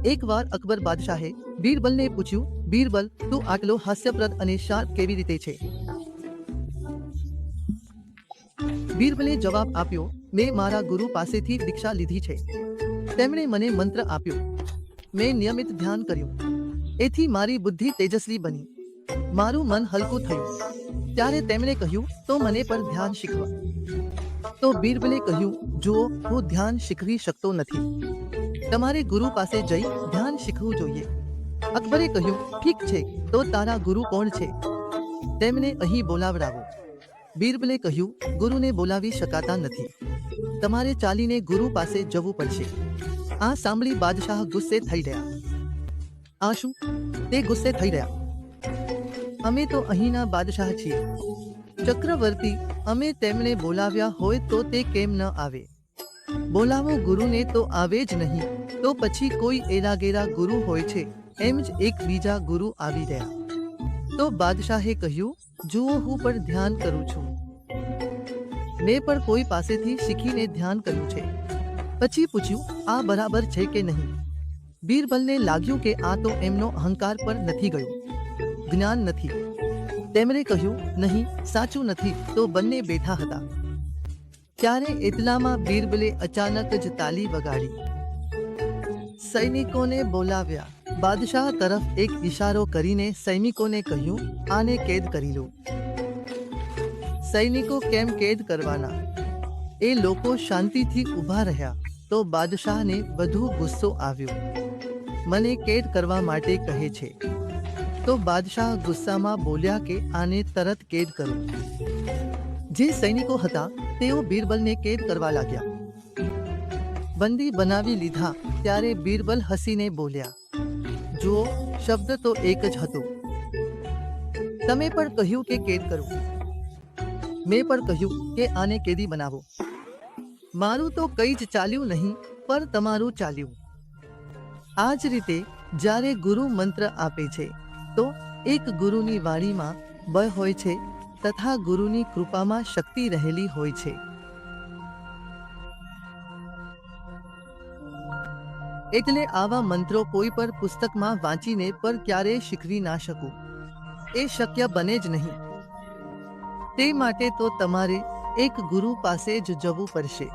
એકવાર અકબર બાદશાહે બીરબલને પૂછ્યું, બીરબલ, તું આટલો હાસ્યપ્રદ અને શાર્પ કેવી રીતે છે? બીરબલે જવાબ આપ્યો, મેં મારા ગુરુ પાસેથી દીક્ષા લીધી છે. તેમણે મને મંત્ર આપ્યો. મેં નિયમિત ધ્યાન કર્યું. એથી મારી બુદ્ધિ તેજસ્વી બની. મારું મન હલકું થયું. ત્યારે તેમણે કહ્યું, તો મને પર ધ્યાન શીખવા. તો બીરબલે કહ્યું, જુઓ, હું ધ્યાન શીખવી શકતો નથી. તમારે ગુરુ પાસે જઈ ધ્યાન શીખવું જોઈએ. અકબરે કહ્યું, ઠીક છે, તો તારા ગુરુ કોણ છે? તેમને અહીં બોલાવડાવો. બીરબલે કહ્યું, ગુરુને બોલાવી શકાતા નથી. તમારે ચાલીને ગુરુ પાસે જવું પડશે. આ સાંભળી બાદશાહ ગુસ્સે થઈ ગયા. આ શું? તે ગુસ્સે થઈ ગયા. અમે તો અહીંના બાદશાહ છીએ. ચક્રવર્તી, અમે તેમને બોલાવ્યા હોય તો તે કેમ ન આવે? બોલાવો ગુરુને તો આવે જ નહીં, તો પછી કોઈ એલાગેરા ગુરુ હોય છે, એમ જ એક બીજા ગુરુ આવી ગયા. તો બાદશાહે કહ્યું, જુઓ, હું પણ ધ્યાન કરું છું. મેં પણ કોઈ પાસેથી શીખીને ધ્યાન કર્યું છે. પછી પૂછ્યું, આ બરાબર છે કે નહીં? બીરબલને લાગ્યું કે આ તો એમનો અહંકાર પર નથી ગયો, જ્ઞાન નથી. તેમણે કહ્યું, નહીં, સાચું નથી. તો બંને બેઠા હતા. ત્યારે એટલામાં બીરબલે અચાનક જ તાલી વગાડી. સૈનિકોને બોલાવ્યા. બાદશાહ તરફ એક ઇશારો કરીને સૈનિકોને કહ્યું, આને કેદ કરી લો. સૈનિકો કેમ કેદ કરવાના? એ લોકો શાંતિથી ઊભા રહ્યા. તો બાદશાહને વધુ ગુસ્સો આવ્યો. મને કેદ કરવા માટે કહે છે. તો બાદશાહ ગુસ્સામાં બોલ્યા કે આને તરત કેદ કરો. જે સૈનિકો હતા તેઓ બીરબલને કેદ કરવા લાગ્યા. બંદી બનાવી લીધા. ત્યારે બીરબલ હસીને બોલ્યા, જુઓ, શબ્દ તો એક જ હતો. તમે પણ કહ્યું કે કેદ કરો. મેં પણ કહ્યું કે આને કેદી બનાવો. મારું તો કંઈ જ ચાલ્યું નહીં, પણ તમારું ચાલ્યું. આ જ રીતે જ્યારે ગુરુ મંત્ર આપે છે તો એક ગુરુની વાણીમાં બળ હોય છે તથા ગુરુની કૃપામાં શક્તિ રહેલી હોય છે. એટલે આવા મંત્રો કોઈ પણ પુસ્તકમાં વાંચીને પર ક્યારેય શીખવી ના શકું. એ શક્ય બને જ નહીં. તે માટે તો તમારે એક ગુરુ પાસે જ જવું પડશે.